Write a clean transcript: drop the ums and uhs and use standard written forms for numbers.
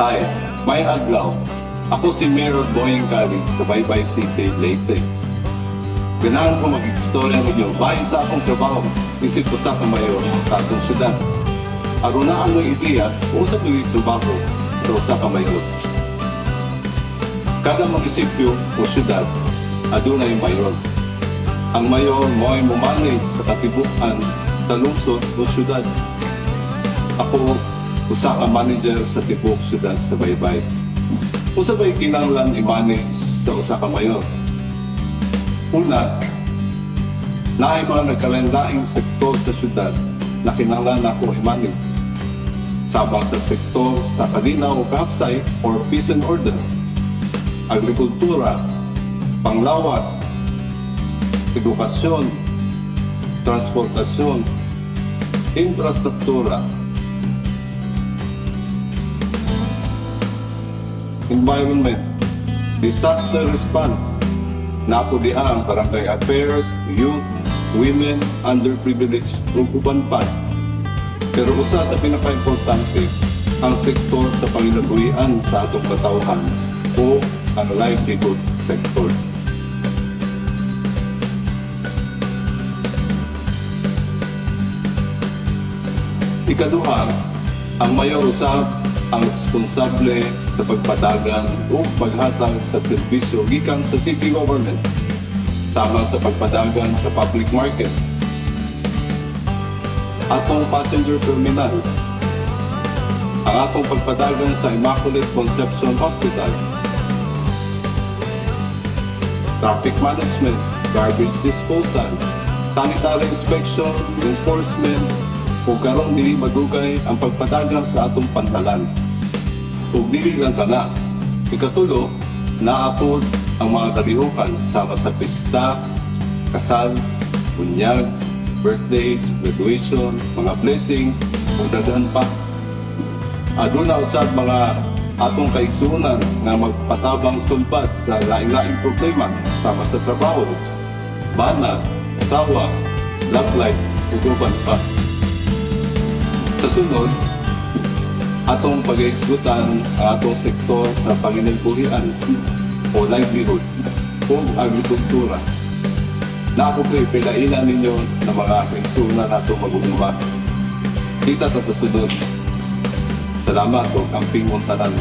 Hi, may adlaw. Ako si Mayor Boyeng Cali sa Baybay City, Leyte. Ganahan ko mag-istorya ninyo bahin sa akong trabaho, isip ko sa kamayo sa atong syudad. Aron na ang ideya kung sa tuloy trabaho sa usa ka mayor. Kada munisipyo o syudad, adunay mayor. Ang mayor mo'y mumanage sa katibukan sa lungsod o syudad. Ako, usa ka manager sa tibok syudad sa Baybay. Usa ba'y kinahanglan i-manage sa usa ka mayor? Una, naay mga nagkalain-laing sektor sa syudad na kinahanglan ako i-manage. Sabang sa sektor sa kalinaw o kahapsay or peace and order, agrikultura, panglawas, edukasyon, transportasyon, infrastruktura, environment, disaster response, napudiha ang barangay affairs, youth, women, underprivileged, ug uban pa. Pero usa sa pinaka-importante, ang sektor sa panginabuhian sa atong katawhan o ang livelihood sector. Ikaduha, ang mayor usab ang responsable sa pagpadagan o paghatag sa serbisyo gikan sa city government, sama sa pagpadagan sa public market, atong passenger terminal, ang atong pagpadagan sa Immaculate Conception Hospital, traffic management, garbage disposal, sanitary inspection, enforcement, o karon dili madugay ang pagpadagan sa atong pantalan. Ug dili lang kana, ikatulo, naapod ang mga kalihukan sama sa pista, kasal, bunyag, birthday, graduation, mga blessing, ug daghan pa. Aduna usab mga atong kaigsuonan nga magpatabang sulbad sa lain-laing problema sama sa trabaho, bana, asawa, love life, ug uban pa. Sa sunod, atong pag-iisgutan ang atong sektor sa panginabuhian o livelihood o agrikultura. Na ako kayo pilainan ninyo ng mga kaigsuonan nato mag-unuwa. Isa sa sunod. Salamat o kamping mong tanan.